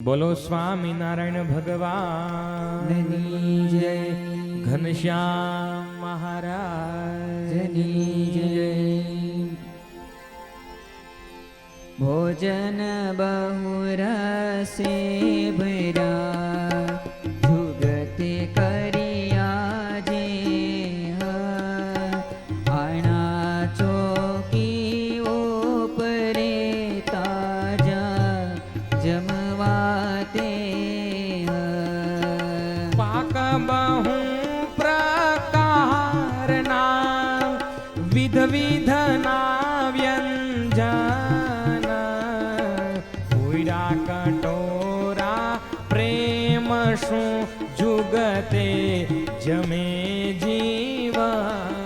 બોલો સ્વામિનારાયણ ભગવાનની જય, ઘનશ્યામ મહારાજની જય। ભોજન બહુ રસે ભર્યા, જુગતે કર્યા જે આણા ચોકી ઉપરે તાજા જમવા તે પાક બહુ પ્રકારના વિધ વિધના વ્યંજન, ઉડા કટોરા પ્રેમ શું જુગતે જમે જીવન।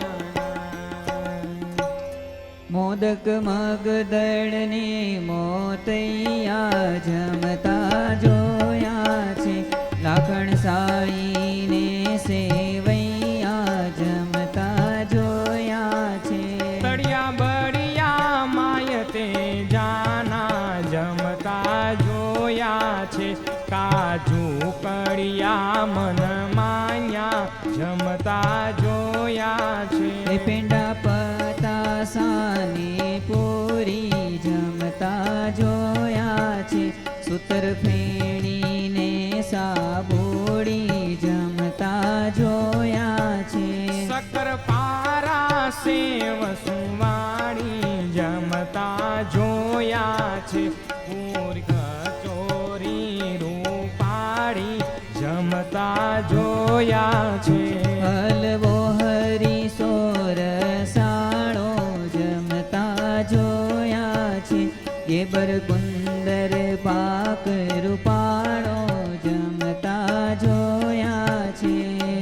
મોદક મગદળ ને મોતૈયા જમતા જોયા છે, લાખણ સાઈ ને સેવૈયા જમતા જોયા છે। તળિયા બળિયા માયતે જાના જમતા જોયા છે, કાજુ કડિયા મન માન્યા જમતા જોયા છે। પેંડા પતાસાની પૂરી જમતા જોયા છે, સૂતર ફેણીને સાબોડી જમતા જોયા છે। શક્કર પારા સેવ સુવાળી જમતા જોયા છે, પૂરી કચોરી રૂપાળી જમતા જોયા છે। હલવો હરીસો રસાળો જમતા જોયા છે, ગેબર ગુંદર પાક રૂપાળો જમતા જોયા છે।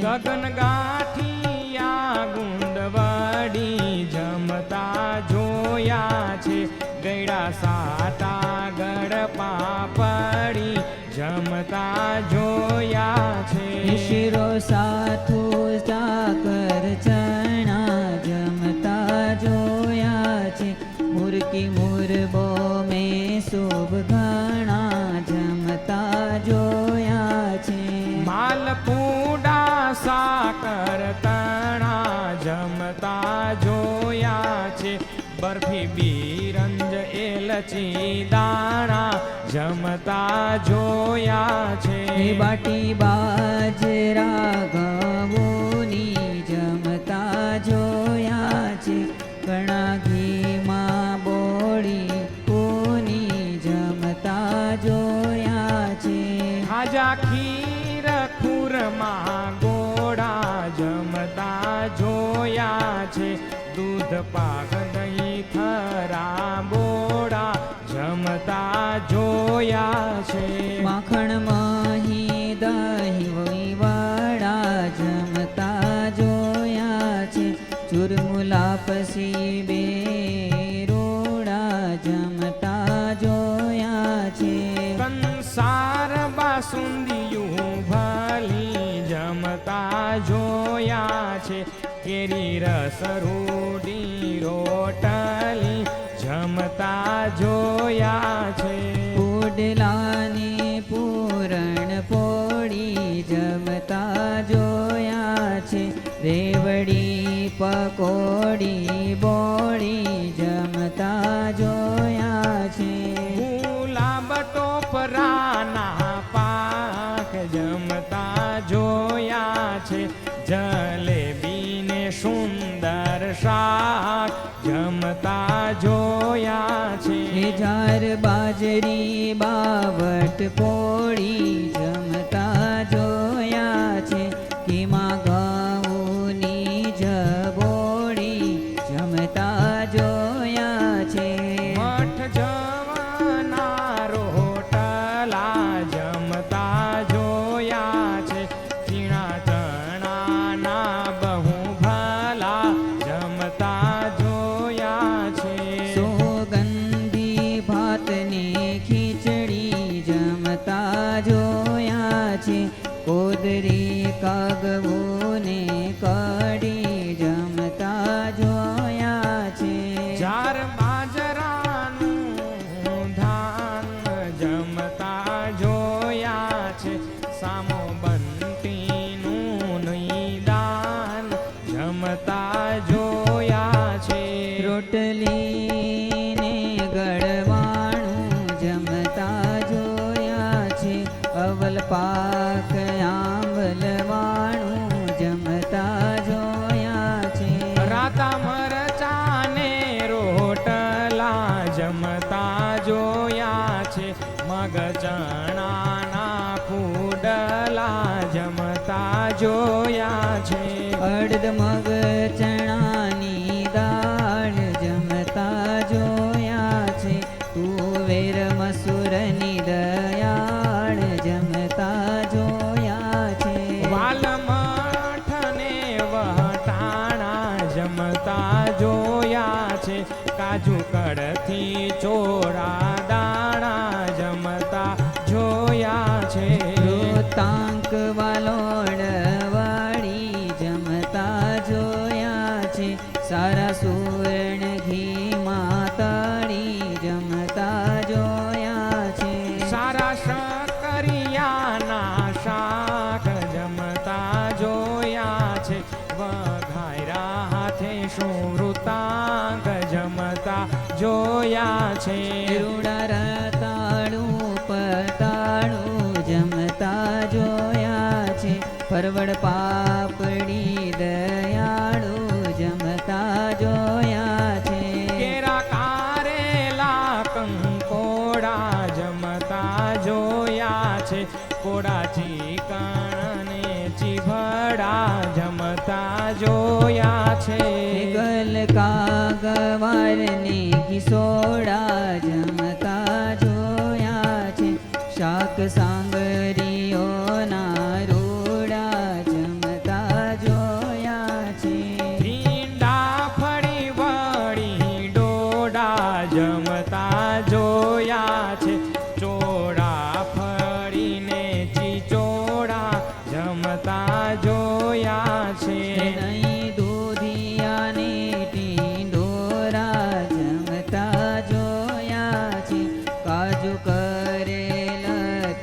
ગગન ગાંઠિયા ગુંદવડી જમતા જોયા છે, ગળા સાટા ગળ પાપડી જમતા જોયા છે। શિરો સાથુ ચાકર ચણા જમતા જોયા છે, મુરકી મુરબો મેં શુભ ઘણા જમતા જોયા છે। માલપુડા સાકર તણા જમતા જોયા છે, બરફી બીરંજ એલચી દાણા જમતા જોયા છે। બાટી બાજરા ઘઉંની જમતા જોયા છે, ઘણા ઘીમાં બોળી કોની જમતા જોયા છે। ખાજા ખીર ખુરમા ગોળા જમતા જોયા છે, દૂધ પાક દહીં થરા બોળા જમતા જોયા છે। માખણ મહી દહીં વડા જમતા જોયા છે, ચુરમુલા પસી બે રોડા જમતા જોયા છે। કંસાર બાસુંદિયું ભલી જમતા જોયા છે, કેરી રસ રૂડી રોટલી જમતા જોયા છે। પુડલાની પૂરણ પોળી જમતા જોયા છે, રેવડી પકોડી બોળી જમતા જોયા છે। ગુલાબ ટોપરાના પાક જમતા જોયા છે, જલેબીને સુંદર શાક જમતા જોયા છે। જાર બાજરી બાવટ પોળી જમતા જોયા છે, કીમાં ઘઉંની જબોળી જમતા જોયા છે। મઠ જવના રોટલા જમતા જોયા છે, ઝીણા ચણાના બહુ ભલા જમતા જોયા છે। સુગંધી ભાતની ખીચડી જમતા જોયા છે, કોદરી કાગવોને કઢી જમતા જોયા છે। જાર બાજરાનું ધાન જમતા જો છે. સામો બંટીનું નિદાન જમતા જોયા છે. રોટલી ને ગળવાણું જમતા જોયા છે. અવલ પાક આંબલવાણું જમતા જોયા છે. રાતા મરચાને રોટલા જમતા જોયા છે. મગ ચણાના ફૂડલા જમતા જોયા છે. અડદ મગ ચણાની દાળ જમતા જોયા છે. તુવેર મસૂરની દયાળ જમતા જોયા છે. વાલ મઠને વટાણા જમતા જોયા છે. કાજુ કડથી ચોળા દાણા જમતા જોયા છે. રોતાંક વાલોડ વાળી જમતા જોયા છે. સારા સુવર્ણ ઘીમાં તળી જમતા જોયા છે. સારા શકરિયાના શાક જમતા જોયા છે. વઘાયરા હાથે શું વૃતાંક જમતા જોયા છે. રૂડા રતાળું પતાળું જમતા જોયા છે. પરવળ પાપડી દયાળુ જમતા જોયા છે. કેરા કારેલા કંકોડા જમતા જોયા છે. કોડા ચીકણ ને ચીભડા જમતા જોયા છે. ગલકા ગવારને કિશોડા જમતા જોયા છે. શાક સાંગરીઓના રૂડા જમતા જોયા છે. ભીંડા ફળી વળી ડોડા જમતા જોયા છે. ચોળા ફળીને ચીચોડા જમતા જોયા છે. દહીં દૂધિયાને ટીંડોરા જમતા જોયા છે. કાજુ કરેલ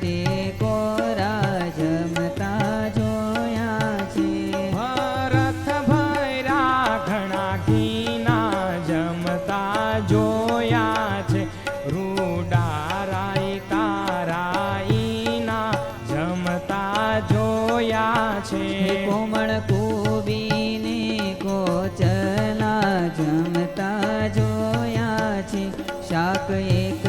તે કોરા જમતા જોયા છે. ભરત ભૈરા ઘણા ઘીના જમતા જોયા છે. રૂડા રાયતા રાઈના જમતા જોયા છે. કોમળ કોબીને કોચલા જમતા જોયા છે. શાક એક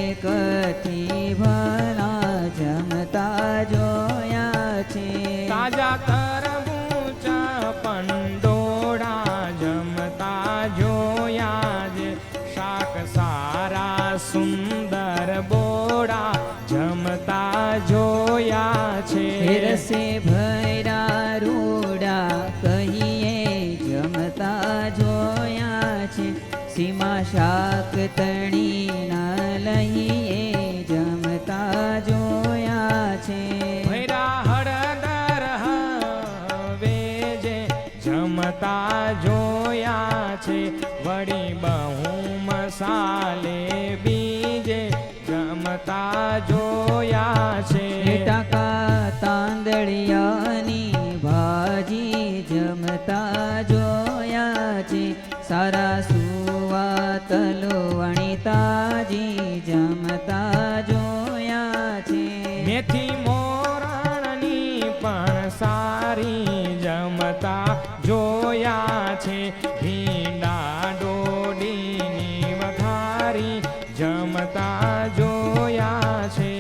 એકથી ભલા જમતા જોયા છે. તાજા તરબૂચ પંડોળા જમતા જોયા છે. શાક સારા સુંદર બોડા જમતા જોયા છે. રસે ભૈરા રૂડા કહીએ જમતા જોયા છે. સીમા શાક તણીના લઈએ જમતા જોયા છે. ભૈરા હળદર હવેજે જમતા જોયા છે. વળી બહુ મસાલે બીજે જમતા જોયા છે. ટાકા તાંદળિયાની ભાજી જમતા જોયા છે. સારા સુવા તલવણી તાજી જમતા જોયા છે. મેથી મોરણની પણ સારી જમતા જોયા છે. ભીંડા ડોડીની વઘારી જમતા જોયા છે.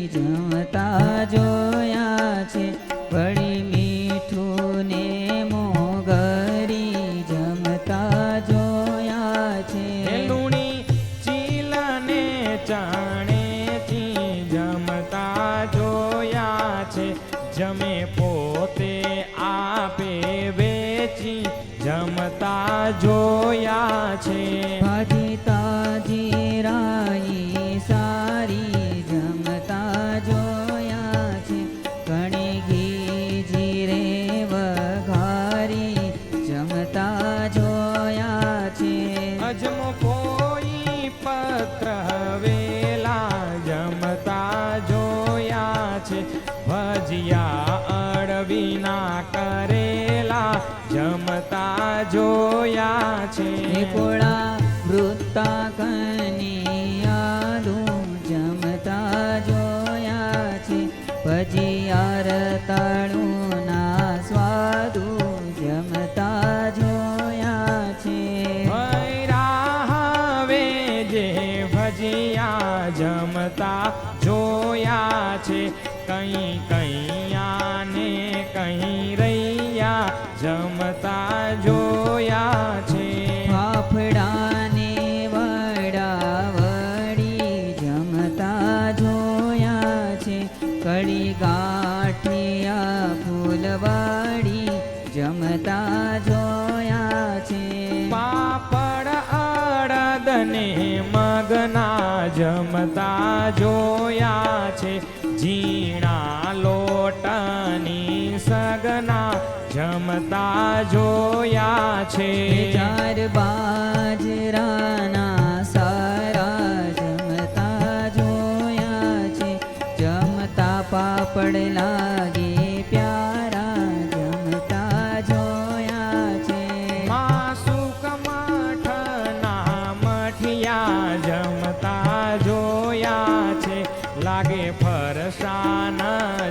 જમતા જોયા છે. વળી મીઠું ને મોગરી જમતા જોયા છે. લૂણી ચીલને ચણેથી જમતા જોયા છે. જમે પોતે આપે વેચી જમતા જોયા છે. ભાજી તાજી રાઈ સારી જમતા જોયા છે. ઘણી ઘી જીરે વઘારી જમતા જોયા છે. અજમો કોઈ પત્ર વેલા જમતા જોયા છે. ભજીયા અળવીના કરેલા જમતા જોયા છે. કોળા વૃત્તા કનિયાદું જમતા જોયા છે. ભજીયાર તળુના સ્વાદુ જમતા જોયા છે. ભૈરાવે જે ભજીયા જમતા જોયા છે. કઈ કૈયા ને કઈ રૈયા જમતા જોયા છે. ફાફડાને વડાવડી જમતા જોયા છે. કડી ગાંઠિયા ફૂલવાડી જમતા જોયા છે. પાપડ અડદ ને મગના જમતા જોયા છે. ઝીણા લોટની સગના જમતા જોયા છે. ચાર બાજરાના સારા જમતા જોયા છે. જમતા પાપડ લાગે પ્યારા જમતા જોયા છે. માસુક મઠના મઠિયા જમતા જોયા છે. લાગે ફરસાન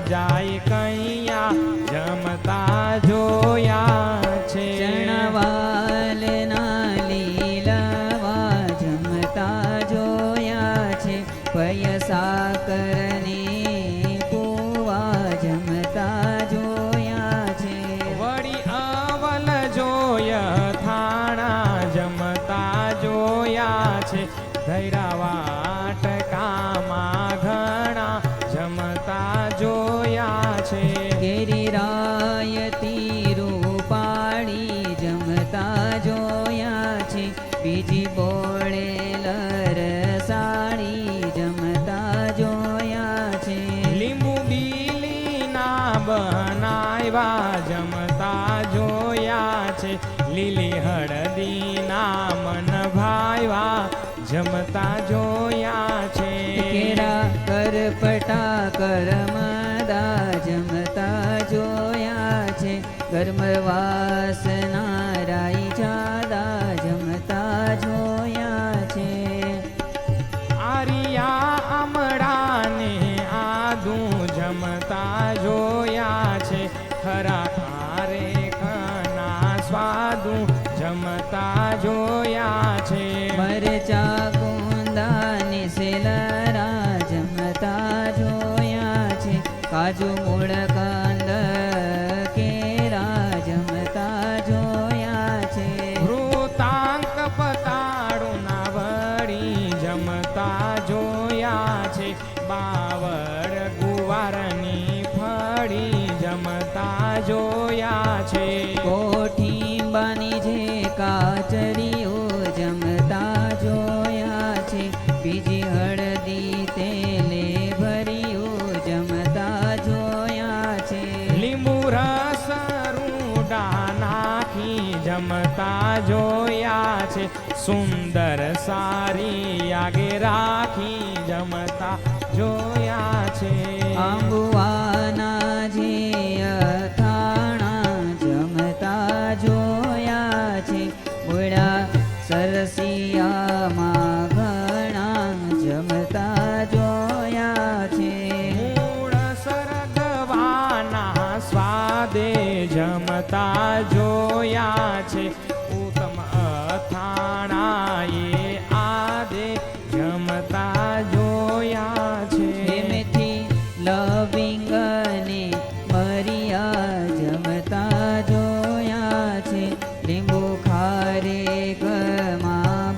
જાય કૈયા જમતા જોયા છે. ચણવાલના લીલવા જમતા જોયા છે. પયસા કરને પોવા જમતા જોયા છે. વળી અવલ જોય થાણા જમતા જોયા છે. ધૈરા વાટકામાં ઘણા જમતા જોયા છે. કેરી રાયતી રૂપાળી જમતા જોયા છે. બીજી બોળેલ રસાળી જમતા જોયા છે. લીંબુ બીલીના બનાવ્યા જમતા જોયા છે. લીલી હળદીના મન ભાવ્યા જમતા જોયા છે. કેરા કરપટા કરમદા જમતા જોયા છે. કર્મ વાસના રાઈ જાદા જમતા જોયા છે. આરિયા આમળાને આદું જમતા જોયા છે. ખરા ખારે ખના સ્વાદુ જમતા જોયા છે. મરચા ગુંદાની સેલરા જમતા જોયા છે. કાજુ મૂળ કંદ કેરા જમતા જોયા છે. વૃતાંક પતાળુના વળી જમતા જોયા છે. બાવળ ગુવારની ફળી જમતા જોયા છે. કોઠીંબાની જે કાચરીઓ જમતા જોયા છે. બીજી હળદી તેલે ભર્યું જમતા જોયા છે. લીંબુ રસ રૂડા નાખી જમતા જોયા છે. સુંદર સારી આગે રાખી જમતા જોયા છે. આંબુવાના જે અથાણા જમતા જોયા છે. બોળા સરસિયામાં ઘણા જમતા જોયા છે. મૂળ સરગવાના સ્વાદે જમતા જોયા છે. ઉત્તમ અથાણાએ આદે જમતા જોયા છે. મેથી લવિંગને મરિયા જમતા જોયા છે. લીંબુ ખારેકમાં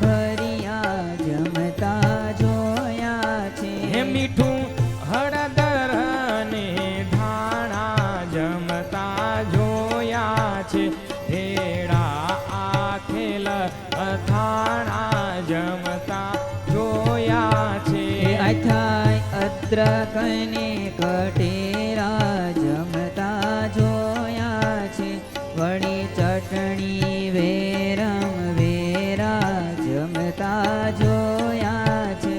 ભરિયા જમતા જોયા છે. હે મીઠું હળદર ને ધાણા જમતા જોયા છે. ભેળા આખેલ અથાણા જમતા જોયા છે. અથાય અદ્રક ને કટેરા જમતા જોયા છે. વળી ચટણી વેરમ વેરા જમતા જોયા છે.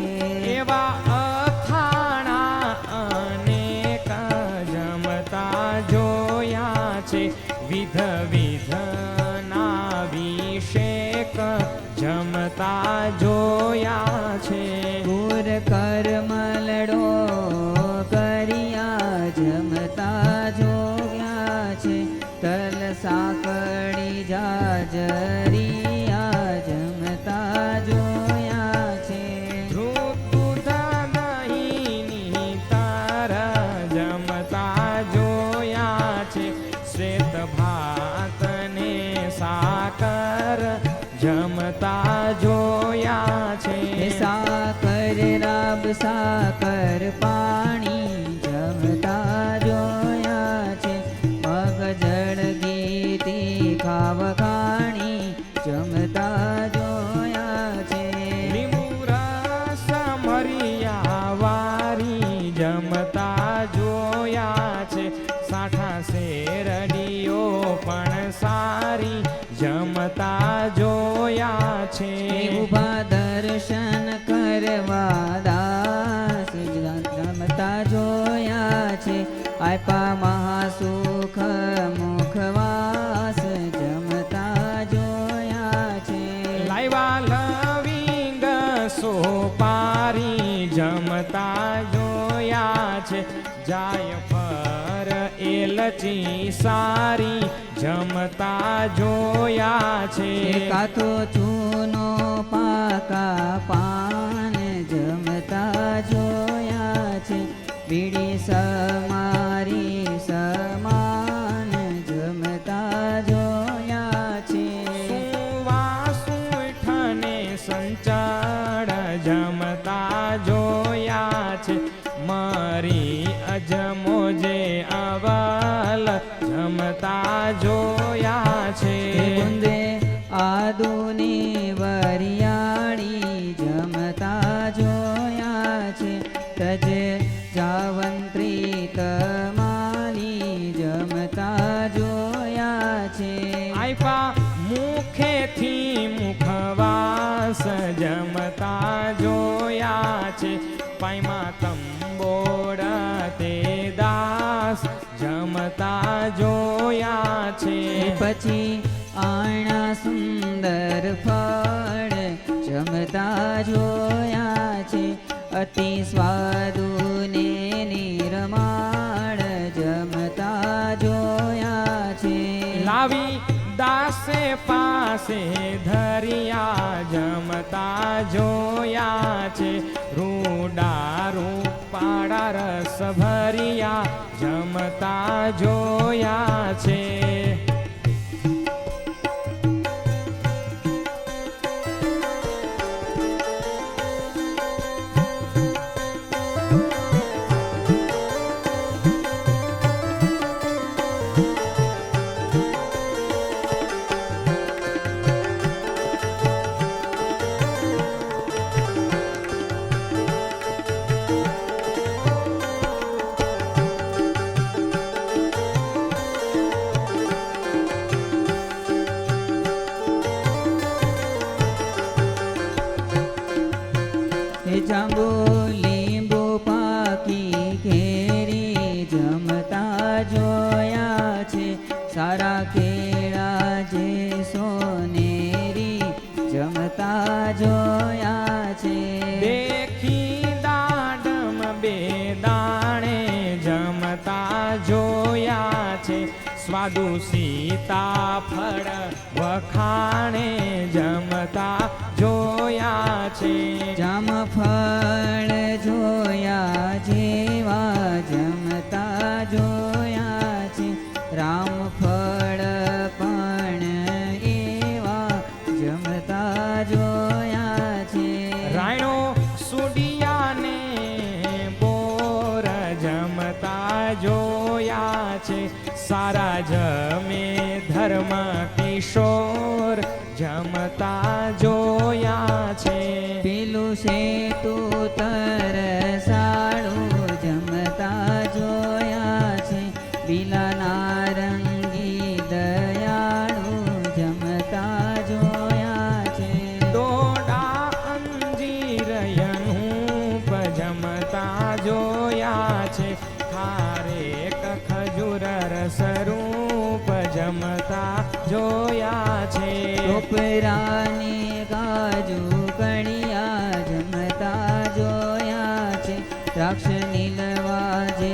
એવા અથાણા અનેક જમતા જોયા છે. વિધ વિધના વિષેક જમતા જોયા છે. ગુર કરમલડો કર્યા જમતા જોયા છે. તલ સાકડી જાજરિયા જમતા જોયા છે. દૂધ દહીંની તાર જમતા જોયા છે. શ્વેત ભાત ને સાકર જમતા જોયા છે. સાકર રાબ સાકર પાણી જમતા જોયા છે. મગ જળ ગીતી ખાવ ખાણી જમતા જોયા છે. લીંબુ રસ મરિયા વારી જમતા જોયા છે. સાઠા શેરડીઓ પણ સારી જમતા જોયા છે. ઉભા દર્શન કરવા દાસ જમતા જોયા છે. આપ્યા મહાસુખ મુખવાસ જમતા જોયા છે. લાવ્યા લવિંગ સોપારી જમતા જોયા છે. જાયફળ એલચી સારી જમતા જોયા છે. કાતો ચૂનો પાકા પાન જમતા જોયા છે. બીડી સમારી સમાન જમતા જોયા છે. સુવા સુઠને સંચળ જમતા જોયા છે. મારી અજમો જે અવલ જમતા જોયા છે. ગુંદે આદુની વરિયાળી જમતા જોયા છે. તજે જાવંત્રી તમાલી જમતા જોયા છે. આપ્યા મુખેથી મુખવાસ જમતા જોયા છે. પાયમાં તંબોળ તે દાસ જમતા જોયા છે. પછી આણા સુંદર ફળ જમતા જોયા છે. અતિ સ્વાદુ ને નિર્માળ જમતા જોયા છે. લાવી દાસે પાસે ધરિયા જમતા જોયા છે. રૂડા રૂપાળા રસ ભરિયા જમતા જોયા છે. જાંબુ લીંબુ પાકી કેરી જમતા જોયા છે. સારા કેળા જે સોનેરી જમતા જોયા છે. દેખી દાડમ બે દાણે જમતા જોયા છે. સ્વાદુ સીતાફળ વખાણે જમતા જોયા છે. જામફળ જોયા જેવા જમતા જોયા છે. રામફળ પણ એવા જમતા જોયા છે. રાયણો સુડિયાને બોર જમતા જોયા છે. સારા જમે ધર્મ કિશોર જમતા જોયા છે. પેલું સેતું તરસાળું જમતા જોયા છે. બીલા નારંગી દયાળુ જમતા જોયા છે. દોડા અંજીરયનું જમતા જોયા છે. ખારેક ખજૂર રસરૂપ જમતા જોયા છે. ટોપરાની કાજુ કણિયા જમતા જોયા છે. દ્રાક્ષ નીલવા જે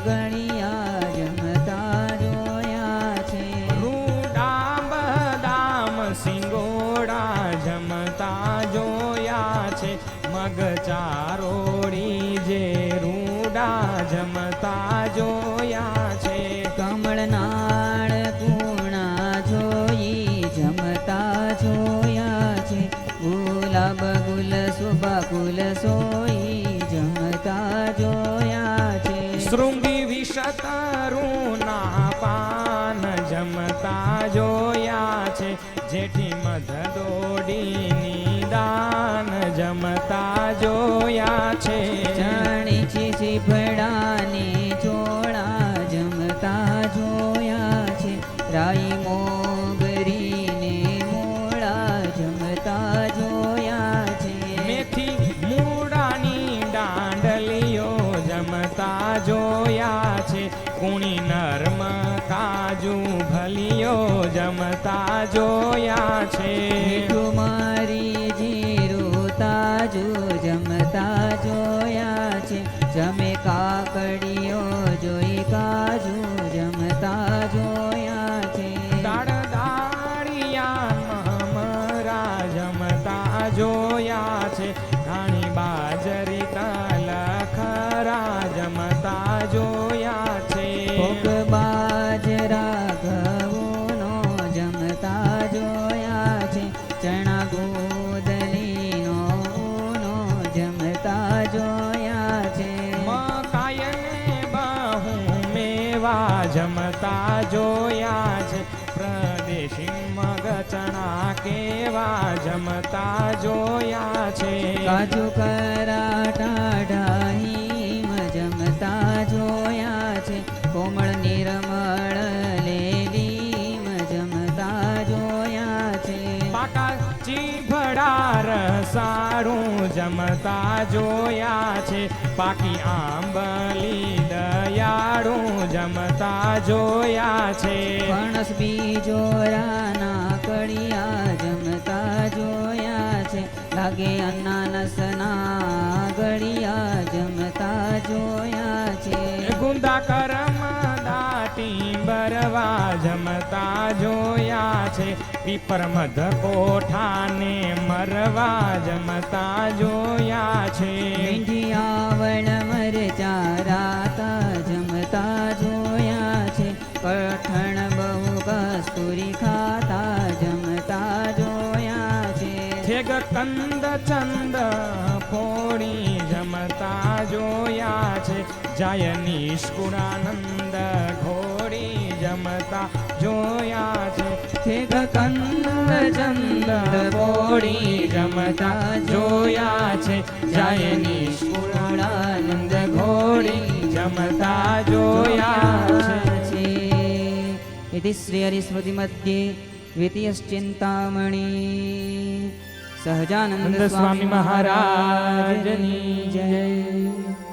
ગણિયા જમતા જોયા છે. રૂડા બદામ સિંગોડા જમતા જોયા છે. મગ ચારોડી જે રૂડા જમતા જોયા છે. કમળનાળ કુણા જોઈ જમતા જોયા છે. ગુલાબ ગુલ સુબા કુલ સોઈ જમતા જોયા છે. શૃંગી વિષતરુના પાન જમતા જોયા છે. જેઠી મધ દોડીની દાન જમતા જોયા છે. જાણી ચીચીફળાની ચોળા જમતા જોયા છે. રાઈ મોગરીને મોળા જમતા જોયા છે. મેથી મૂળાની દાંડલીઓ જમતા જોયા છે. કુણી નર્મ કાજુ ભલીઓ જમતા જોયા છે. મીઠું મારી જીરું તાજુ જમતા જોયા છે. જમે કાકડીઓ જોઈ કાજુ જમતા જોયા છે. દાળ દાળિયા મમરા જમતા જોયા છે. ઘાણી બાજરી તલ ખરા જમતા જોયા છે. ભોગ બાજરા ઘઉંનો જમતા જોયા છે. ચણા ગોદલીનો ઊનો જમતા જોયા છે. મકાયને બહુ મેવા જમતા જોયા છે. પ્રદેશી મગ ચણા કેવા જમતા જોયા છે. કાજુ કરાટા ડાહીમ જમતા જોયા છે. કોમળ નિર્મળ લેલીમ જમતા જોયા છે. પાકા ચીભડા રસાળું જમતા જોયા છે. પાકી આંબલી દયાળું જમતા જોયા છે. ફણસ બીજોરાના કડિયા જમતા જોયા છે. લાગે અનાનસના ગળિયા જમતા જોયા છે. ગુંદા કરમ દાટી બરવા જમતા જોયા છે. પીપર મધ કોઠાને મરવા જમતા જોયા છે. મીઠી આવળ મરચા રાતા જમતા જોયા છે. કઠણ બહુ કસ્તુરી ખાતા જમતા જોયા છે. થેગ કંદ ચંદ ફોડી જમતા જોયા છે. જાય નિષ્કુળાનંદ ઘોડી જમતા જોયા છે. થેગ કંદ ચંદ પોડી જમતા જોયા છે. જાય નિષ્કુળાનંદ ઘોડી જમતા જોયા છે. इति श्रीहरिस्मृतिमध्ये द्वितीयश्चिन्तामणि सहजानंद स्वामी महाराजनी जय.